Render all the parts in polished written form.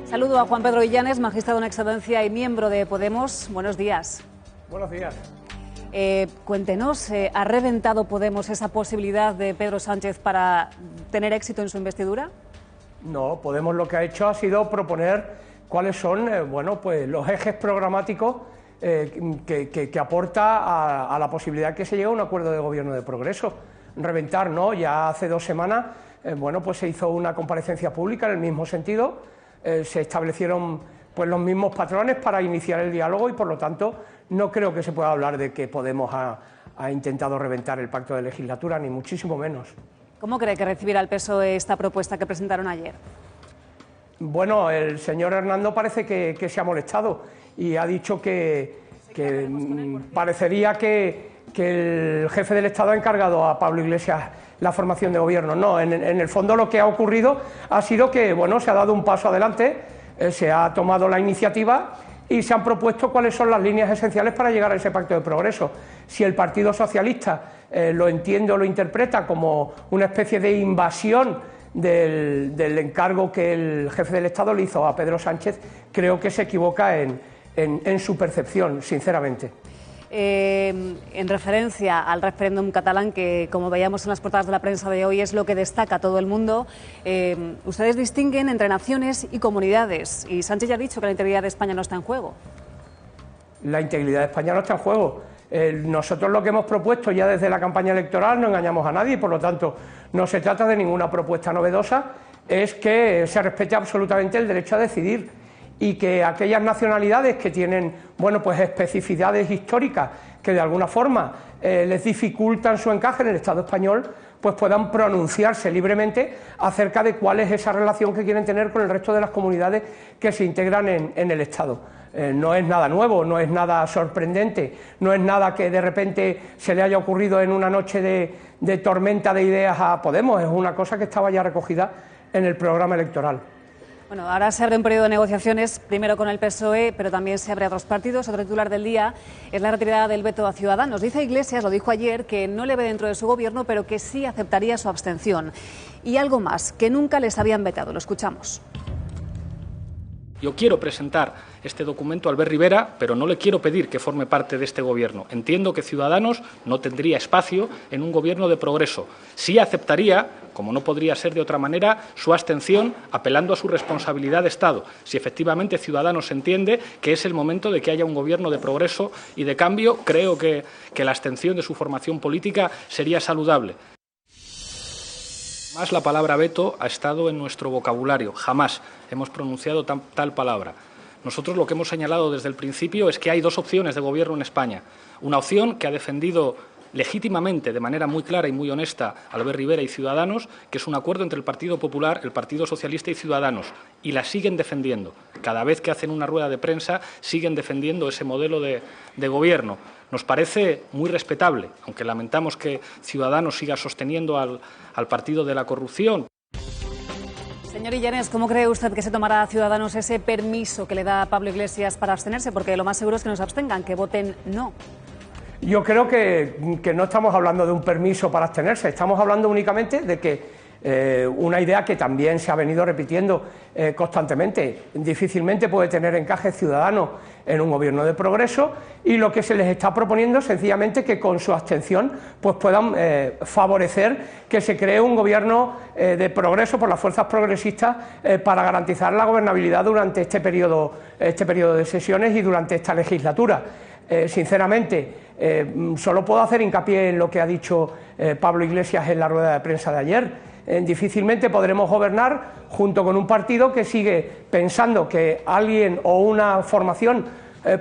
Saludo a Juan Pedro Illanes, magistrado en excedencia y miembro de Podemos. Buenos días. Buenos días. Cuéntenos, ¿ha reventado Podemos esa posibilidad de Pedro Sánchez para tener éxito en su investidura? No, Podemos lo que ha hecho ha sido proponer cuáles son pues los ejes programáticos que aporta a la posibilidad que se llegue a un acuerdo de gobierno de progreso. Reventar, no, ya hace 2 semanas pues se hizo una comparecencia pública en el mismo sentido, se establecieron pues los mismos patrones para iniciar el diálogo y por lo tanto no creo que se pueda hablar de que Podemos ha intentado reventar el pacto de legislatura, ni muchísimo menos. ¿Cómo cree que recibirá el PSOE esta propuesta que presentaron ayer? Bueno, el señor Hernando parece que se ha molestado y ha dicho que parecería que el jefe del Estado ha encargado a Pablo Iglesias la formación de gobierno. No, en el fondo lo que ha ocurrido ha sido que se ha dado un paso adelante, se ha tomado la iniciativa y se han propuesto cuáles son las líneas esenciales para llegar a ese pacto de progreso. Si el Partido Socialista lo entiende o lo interpreta como una especie de invasión del encargo que el jefe del Estado le hizo a Pedro Sánchez, creo que se equivoca en su percepción, sinceramente. En referencia al referéndum catalán, que como veíamos en las portadas de la prensa de hoy es lo que destaca a todo el mundo, ustedes distinguen entre naciones y comunidades y Sánchez ya ha dicho que la integridad de España no está en juego. La integridad de España no está en juego. Nosotros lo que hemos propuesto ya desde la campaña electoral, no engañamos a nadie y por lo tanto no se trata de ninguna propuesta novedosa, es que se respete absolutamente el derecho a decidir y que aquellas nacionalidades que tienen pues especificidades históricas que de alguna forma les dificultan su encaje en el Estado español, pues puedan pronunciarse libremente acerca de cuál es esa relación que quieren tener con el resto de las comunidades que se integran en el Estado. No es nada nuevo, no es nada sorprendente, no es nada que de repente se le haya ocurrido en una noche de tormenta de ideas a Podemos, es una cosa que estaba ya recogida en el programa electoral. Bueno, ahora se abre un periodo de negociaciones, primero con el PSOE, pero también se abre a otros partidos. Otro titular del día es la retirada del veto a Ciudadanos. Dice Iglesias, lo dijo ayer, que no le ve dentro de su gobierno, pero que sí aceptaría su abstención. Y algo más, que nunca les habían vetado. Lo escuchamos. Yo quiero presentar este documento a Albert Rivera, pero no le quiero pedir que forme parte de este gobierno. Entiendo que Ciudadanos no tendría espacio en un gobierno de progreso. Sí aceptaría, como no podría ser de otra manera, su abstención apelando a su responsabilidad de Estado, si efectivamente Ciudadanos entiende que es el momento de que haya un gobierno de progreso y de cambio. Creo que la abstención de su formación política sería saludable. Jamás la palabra veto ha estado en nuestro vocabulario, jamás hemos pronunciado tal palabra. Nosotros lo que hemos señalado desde el principio es que hay 2 opciones de gobierno en España. Una opción que ha defendido legítimamente, de manera muy clara y muy honesta, Albert Rivera y Ciudadanos, que es un acuerdo entre el Partido Popular, el Partido Socialista y Ciudadanos, y la siguen defendiendo. Cada vez que hacen una rueda de prensa siguen defendiendo ese modelo de gobierno. Nos parece muy respetable, aunque lamentamos que Ciudadanos siga sosteniendo al partido de la corrupción. Señor Illanes, ¿cómo cree usted que se tomará a Ciudadanos ese permiso que le da Pablo Iglesias para abstenerse? Porque lo más seguro es que no se abstengan, que voten no. Yo creo que no estamos hablando de un permiso para abstenerse, estamos hablando únicamente de que una idea que también se ha venido repitiendo constantemente. Difícilmente puede tener encaje Ciudadanos en un gobierno de progreso y lo que se les está proponiendo es sencillamente que con su abstención pues puedan favorecer que se cree un gobierno de progreso por las fuerzas progresistas para garantizar la gobernabilidad durante este periodo de sesiones y durante esta legislatura. Sinceramente, solo puedo hacer hincapié en lo que ha dicho Pablo Iglesias en la rueda de prensa de ayer. Difícilmente podremos gobernar junto con un partido que sigue pensando que alguien o una formación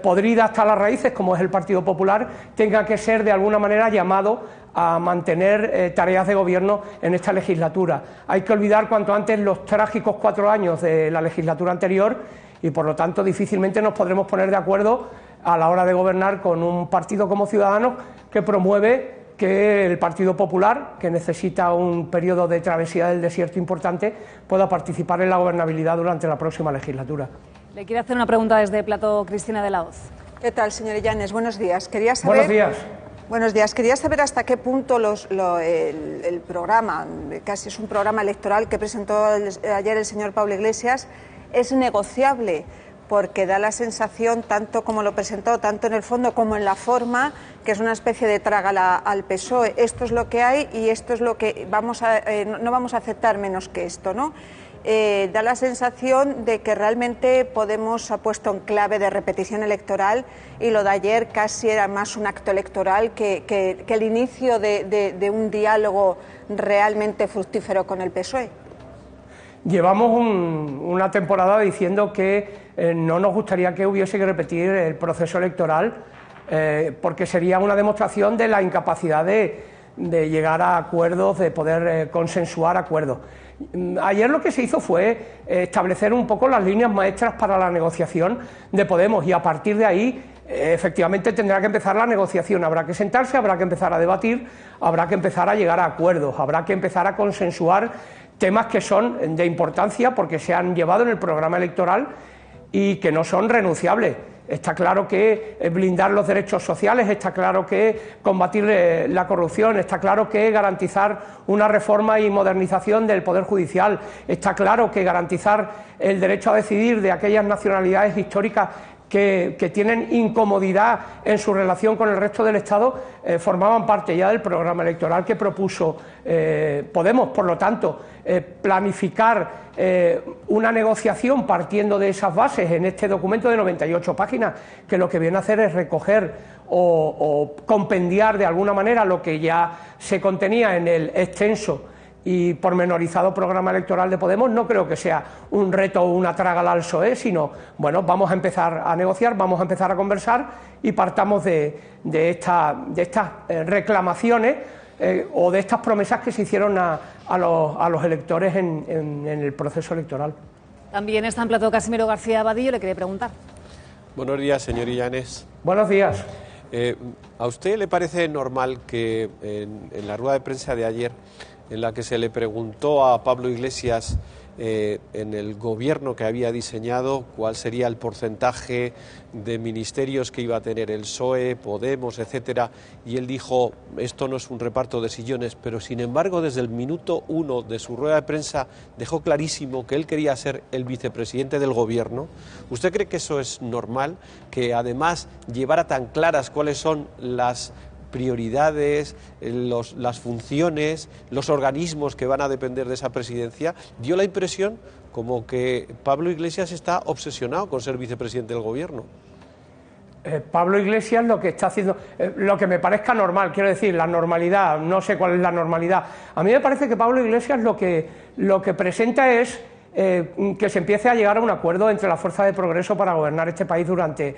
podrida hasta las raíces, como es el Partido Popular, tenga que ser de alguna manera llamado a mantener tareas de gobierno en esta legislatura. Hay que olvidar cuanto antes los trágicos 4 años de la legislatura anterior y por lo tanto difícilmente nos podremos poner de acuerdo a la hora de gobernar con un partido como Ciudadanos que promueve que el Partido Popular, que necesita un periodo de travesía del desierto importante, pueda participar en la gobernabilidad durante la próxima legislatura. Le quiero hacer una pregunta desde Plato, Cristina de la Hoz. ¿Qué tal, señor Illanes? Buenos días. Quería saber... Buenos días. Buenos días. Quería saber hasta qué punto el programa, casi es un programa electoral que presentó ayer el señor Pablo Iglesias, es negociable, porque da la sensación, tanto como lo presentó, tanto en el fondo como en la forma, que es una especie de trágala al PSOE. Esto es lo que hay y esto es lo que no vamos a aceptar menos que esto, ¿no? Da la sensación de que realmente Podemos ha puesto en clave de repetición electoral, y lo de ayer casi era más un acto electoral que el inicio de un diálogo realmente fructífero con el PSOE. Llevamos una temporada diciendo que no nos gustaría que hubiese que repetir el proceso electoral, porque sería una demostración de la incapacidad de llegar a acuerdos, de poder consensuar acuerdos. Ayer lo que se hizo fue establecer un poco las líneas maestras para la negociación de Podemos, y a partir de ahí efectivamente tendrá que empezar la negociación. Habrá que sentarse, habrá que empezar a debatir, habrá que empezar a llegar a acuerdos, habrá que empezar a consensuar temas que son de importancia porque se han llevado en el programa electoral y que no son renunciables. Está claro que blindar los derechos sociales, está claro que combatir la corrupción, está claro que garantizar una reforma y modernización del Poder Judicial, está claro que garantizar el derecho a decidir de aquellas nacionalidades históricas que tienen incomodidad en su relación con el resto del Estado, formaban parte ya del programa electoral que propuso Podemos. Por lo tanto, planificar una negociación partiendo de esas bases en este documento de 98 páginas, que lo que viene a hacer es recoger o compendiar de alguna manera lo que ya se contenía en el extenso y pormenorizado programa electoral de Podemos, no creo que sea un reto o una trágala al PSOE, sino, bueno, vamos a empezar a negociar, vamos a empezar a conversar y partamos de estas reclamaciones o de estas promesas que se hicieron a los electores en el proceso electoral. También está en plato Casimiro García Abadillo, le quería preguntar. Buenos días, señor Illanes. Buenos días. ¿A usted le parece normal que en la rueda de prensa de ayer, en la que se le preguntó a Pablo Iglesias en el gobierno que había diseñado cuál sería el porcentaje de ministerios que iba a tener el PSOE, Podemos, etcétera, y él dijo, esto no es un reparto de sillones, pero sin embargo desde el minuto 1 de su rueda de prensa dejó clarísimo que él quería ser el vicepresidente del gobierno? ¿Usted cree que eso es normal? Que además llevara tan claras cuáles son las prioridades, las funciones, los organismos que van a depender de esa presidencia. Dio la impresión como que Pablo Iglesias está obsesionado con ser vicepresidente del gobierno. Pablo Iglesias lo que está haciendo, lo que me parezca normal, quiero decir, la normalidad, no sé cuál es la normalidad. A mí me parece que Pablo Iglesias lo que presenta es que se empiece a llegar a un acuerdo entre las fuerzas de progreso para gobernar este país durante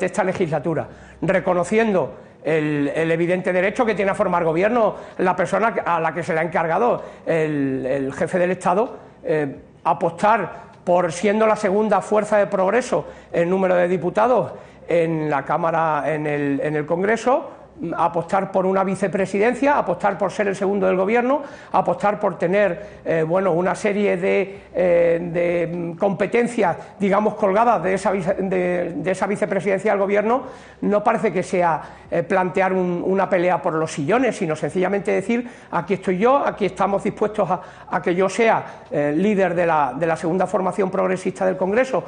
esta legislatura, reconociendo el evidente derecho que tiene a formar gobierno la persona a la que se le ha encargado el jefe del Estado, apostar por, siendo la segunda fuerza de progreso en número de diputados en la Cámara, en el Congreso, apostar por una vicepresidencia, apostar por ser el segundo del gobierno, apostar por tener una serie de competencias, digamos, colgadas de esa vicepresidencia del gobierno. No parece que sea plantear una pelea por los sillones, sino sencillamente decir, aquí estoy yo, aquí estamos dispuestos a que yo sea líder de la segunda formación progresista del Congreso,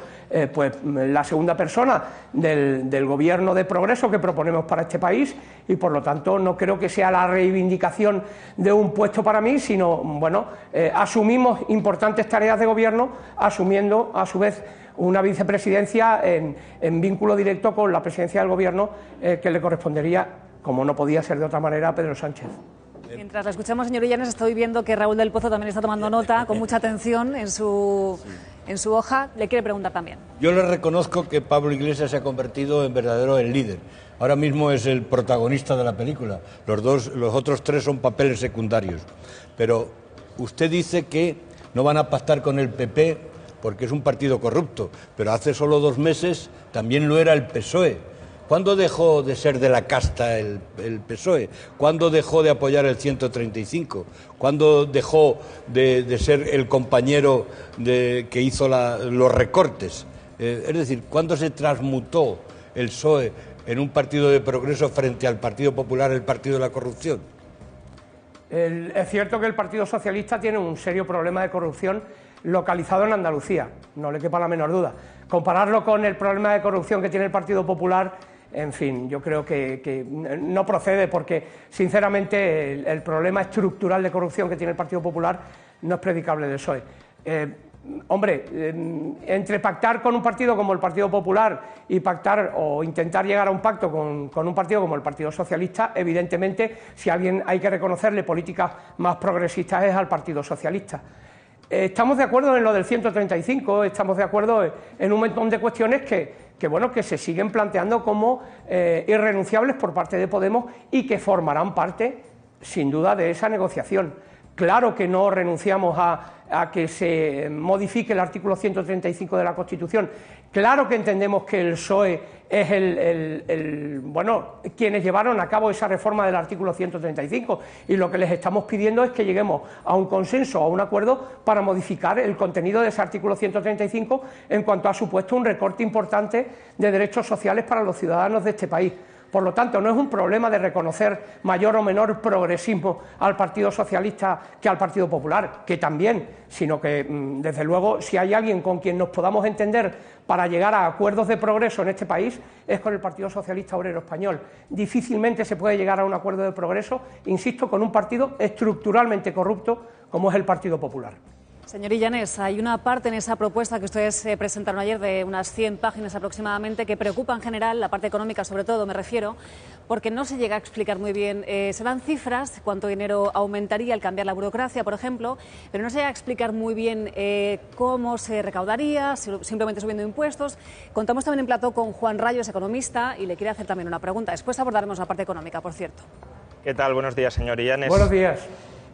pues la segunda persona del gobierno de progreso que proponemos para este país, y por lo tanto no creo que sea la reivindicación de un puesto para mí, sino, asumimos importantes tareas de gobierno, asumiendo a su vez una vicepresidencia en vínculo directo con la presidencia del gobierno, que le correspondería, como no podía ser de otra manera, a Pedro Sánchez. Mientras la escuchamos, señor Illanes, estoy viendo que Raúl del Pozo también está tomando nota con mucha atención en su hoja. Le quiere preguntar también. Yo le reconozco que Pablo Iglesias se ha convertido en verdadero líder. Ahora mismo es el protagonista de la película. Los otros tres son papeles secundarios. Pero usted dice que no van a pactar con el PP porque es un partido corrupto. Pero hace solo 2 meses también lo era el PSOE. ¿Cuándo dejó de ser de la casta el PSOE? ¿Cuándo dejó de apoyar el 135? ¿Cuándo dejó de ser el compañero que hizo los recortes? Es decir, ¿cuándo se transmutó el PSOE en un partido de progreso frente al Partido Popular, el partido de la corrupción? Es cierto que el Partido Socialista tiene un serio problema de corrupción localizado en Andalucía, no le quepa la menor duda. Compararlo con el problema de corrupción que tiene el Partido Popular, en fin, yo creo que no procede, porque sinceramente el problema estructural de corrupción que tiene el Partido Popular no es predicable del PSOE. Hombre, entre pactar con un partido como el Partido Popular y pactar o intentar llegar a un pacto con un partido como el Partido Socialista, evidentemente, si a alguien hay que reconocerle políticas más progresistas es al Partido Socialista. Estamos de acuerdo en lo del 135, estamos de acuerdo en un montón de cuestiones que se siguen planteando como irrenunciables por parte de Podemos y que formarán parte, sin duda, de esa negociación. Claro que no renunciamos a que se modifique el artículo 135 de la Constitución. Claro que entendemos que el PSOE es quienes llevaron a cabo esa reforma del artículo 135, y lo que les estamos pidiendo es que lleguemos a un consenso, a un acuerdo para modificar el contenido de ese artículo 135 en cuanto ha supuesto un recorte importante de derechos sociales para los ciudadanos de este país. Por lo tanto, no es un problema de reconocer mayor o menor progresismo al Partido Socialista que al Partido Popular, que también, sino que, desde luego, si hay alguien con quien nos podamos entender para llegar a acuerdos de progreso en este país, es con el Partido Socialista Obrero Español. Difícilmente se puede llegar a un acuerdo de progreso, insisto, con un partido estructuralmente corrupto como es el Partido Popular. Señor Illanes, hay una parte en esa propuesta que ustedes presentaron ayer de unas 100 páginas aproximadamente que preocupa en general, la parte económica sobre todo me refiero, porque no se llega a explicar muy bien. Se dan cifras, cuánto dinero aumentaría al cambiar la burocracia, por ejemplo, pero no se llega a explicar muy bien cómo se recaudaría, simplemente subiendo impuestos. Contamos también en plató con Juan Rayos, economista, y le quiere hacer también una pregunta. Después abordaremos la parte económica, por cierto. ¿Qué tal? Buenos días, señor Illanes. Buenos días.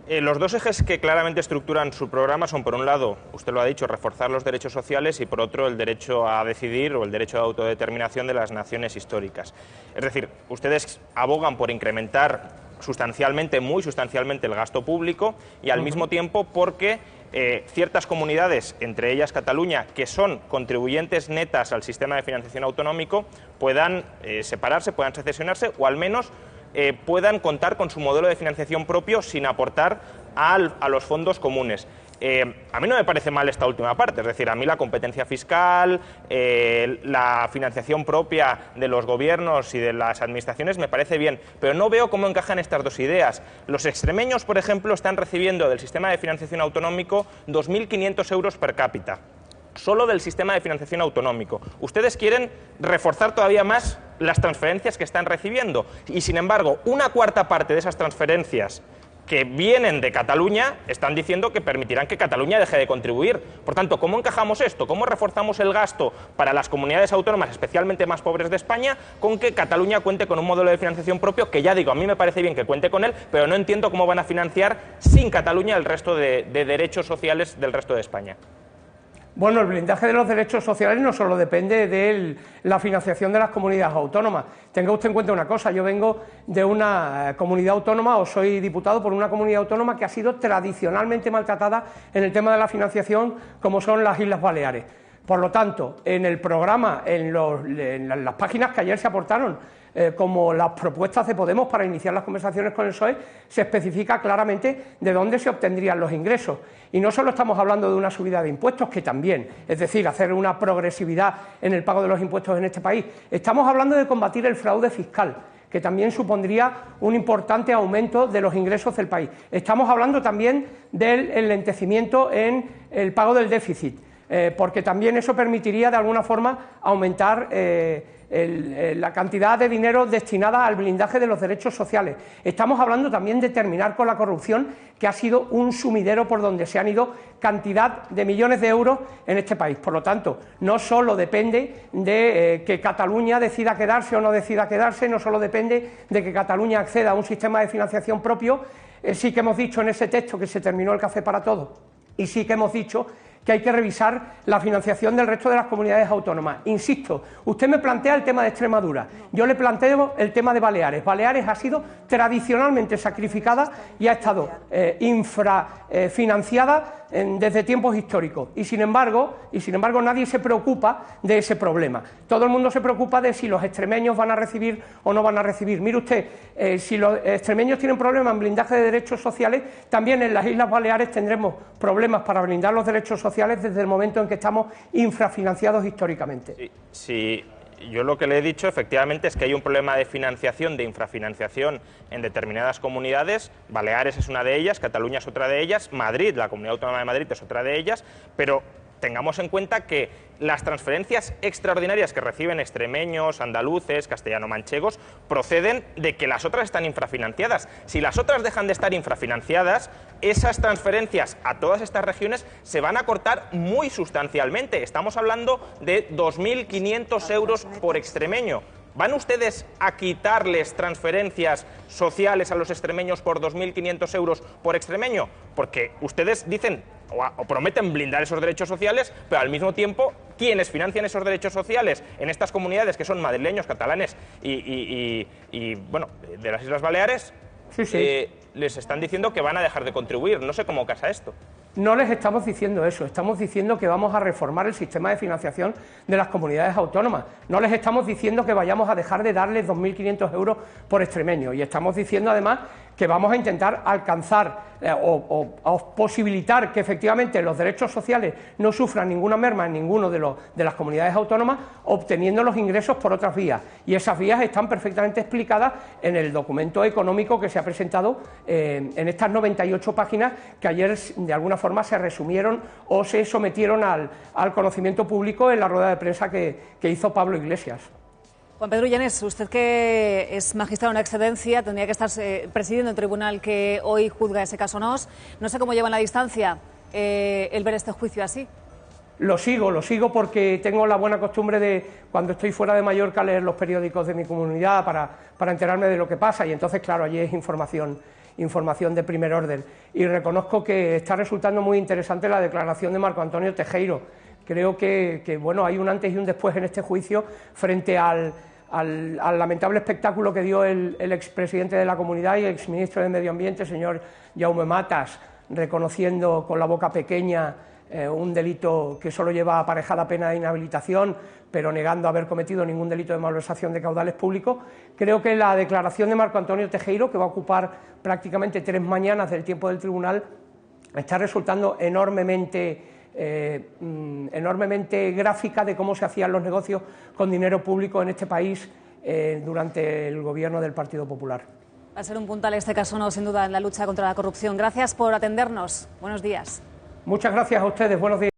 Los dos ejes que claramente estructuran su programa son, por un lado, usted lo ha dicho, reforzar los derechos sociales y, por otro, el derecho a decidir o el derecho de autodeterminación de las naciones históricas. Es decir, ustedes abogan por incrementar sustancialmente, muy sustancialmente, el gasto público y, al mismo tiempo, porque ciertas comunidades, entre ellas Cataluña, que son contribuyentes netas al sistema de financiación autonómico, puedan separarse, puedan secesionarse o, al menos, puedan contar con su modelo de financiación propio sin aportar a los fondos comunes. A mí no me parece mal esta última parte, es decir, a mí la competencia fiscal, la financiación propia de los gobiernos y de las administraciones me parece bien, pero no veo cómo encajan estas dos ideas. Los extremeños, por ejemplo, están recibiendo del sistema de financiación autonómico 2.500 euros per cápita. Solo del sistema de financiación autonómico. Ustedes quieren reforzar todavía más las transferencias que están recibiendo y, sin embargo, una cuarta parte de esas transferencias que vienen de Cataluña están diciendo que permitirán que Cataluña deje de contribuir. Por tanto, ¿cómo encajamos esto? ¿Cómo reforzamos el gasto para las comunidades autónomas, especialmente más pobres de España, con que Cataluña cuente con un modelo de financiación propio que, ya digo, a mí me parece bien que cuente con él, pero no entiendo cómo van a financiar sin Cataluña el resto de derechos sociales del resto de España? Bueno, el blindaje de los derechos sociales no solo depende de la financiación de las comunidades autónomas. Tenga usted en cuenta una cosa, yo vengo de una comunidad autónoma o soy diputado por una comunidad autónoma que ha sido tradicionalmente maltratada en el tema de la financiación, como son las Islas Baleares. Por lo tanto, en el programa, en las páginas que ayer se aportaron, como las propuestas de Podemos para iniciar las conversaciones con el PSOE, se especifica claramente de dónde se obtendrían los ingresos. Y no solo estamos hablando de una subida de impuestos, que también, es decir, hacer una progresividad en el pago de los impuestos en este país, estamos hablando de combatir el fraude fiscal, que también supondría un importante aumento de los ingresos del país. Estamos hablando también del enlentecimiento en el pago del déficit, porque también eso permitiría de alguna forma aumentar la cantidad de dinero destinada al blindaje de los derechos sociales. Estamos hablando también de terminar con la corrupción, que ha sido un sumidero por donde se han ido cantidad de millones de euros en este país. Por lo tanto, no solo depende de que Cataluña decida quedarse o no decida quedarse, no solo depende de que Cataluña acceda a un sistema de financiación propio. Sí que hemos dicho en ese texto que se terminó el café para todos, y sí que hemos dicho que hay que revisar la financiación del resto de las comunidades autónomas. Insisto, usted me plantea el tema de Extremadura, yo le planteo el tema de Baleares. Baleares ha sido tradicionalmente sacrificada y ha estado infrafinanciada desde tiempos históricos, y sin embargo nadie se preocupa de ese problema. Todo el mundo se preocupa de si los extremeños van a recibir o no van a recibir. Mire usted, si los extremeños tienen problemas en blindaje de derechos sociales, también en las Islas Baleares tendremos problemas para blindar los derechos sociales sociales desde el momento en que estamos infrafinanciados históricamente. Sí. Yo lo que le he dicho efectivamente es que hay un problema de financiación, de infrafinanciación en determinadas comunidades. Baleares es una de ellas, Cataluña es otra de ellas, Madrid, la Comunidad Autónoma de Madrid es otra de ellas, pero tengamos en cuenta que las transferencias extraordinarias que reciben extremeños, andaluces, castellano-manchegos proceden de que las otras están infrafinanciadas. Si las otras dejan de estar infrafinanciadas, esas transferencias a todas estas regiones se van a cortar muy sustancialmente. Estamos hablando de 2.500 euros por extremeño. ¿Van ustedes a quitarles transferencias sociales a los extremeños por 2.500 euros por extremeño? Porque ustedes dicen o prometen blindar esos derechos sociales, pero al mismo tiempo, quienes financian esos derechos sociales en estas comunidades que son madrileños, catalanes y bueno, de las Islas Baleares, les están diciendo que van a dejar de contribuir. No sé cómo casa esto. No les estamos diciendo eso, estamos diciendo que vamos a reformar el sistema de financiación de las comunidades autónomas. No les estamos diciendo que vayamos a dejar de darles 2.500 euros por extremeño, y estamos diciendo además que vamos a intentar alcanzar o posibilitar que efectivamente los derechos sociales no sufran ninguna merma en ninguno de las comunidades autónomas, obteniendo los ingresos por otras vías. Y esas vías están perfectamente explicadas en el documento económico que se ha presentado en estas 98 páginas que ayer de alguna forma se resumieron o se sometieron al conocimiento público en la rueda de prensa que hizo Pablo Iglesias. Juan Pedro Llanés, usted que es magistrado en excedencia, tendría que estar presidiendo el tribunal que hoy juzga ese caso NOS. No sé cómo llevan la distancia el ver este juicio así. Lo sigo porque tengo la buena costumbre de, cuando estoy fuera de Mallorca, leer los periódicos de mi comunidad para enterarme de lo que pasa, y entonces, claro, allí es información de primer orden. Y reconozco que está resultando muy interesante la declaración de Marco Antonio Tejero. Creo que bueno, hay un antes y un después en este juicio frente al lamentable espectáculo que dio el expresidente de la comunidad y exministro de Medio Ambiente, señor Jaume Matas, reconociendo con la boca pequeña un delito que solo lleva aparejada pena de inhabilitación, pero negando haber cometido ningún delito de malversación de caudales públicos. Creo que la declaración de Marco Antonio Tejero, que va a ocupar prácticamente 3 mañanas del tiempo del tribunal, está resultando enormemente gráfica de cómo se hacían los negocios con dinero público en este país durante el gobierno del Partido Popular. Va a ser un puntal este caso, no, sin duda, en la lucha contra la corrupción. Gracias por atendernos. Buenos días. Muchas gracias a ustedes. Buenos días.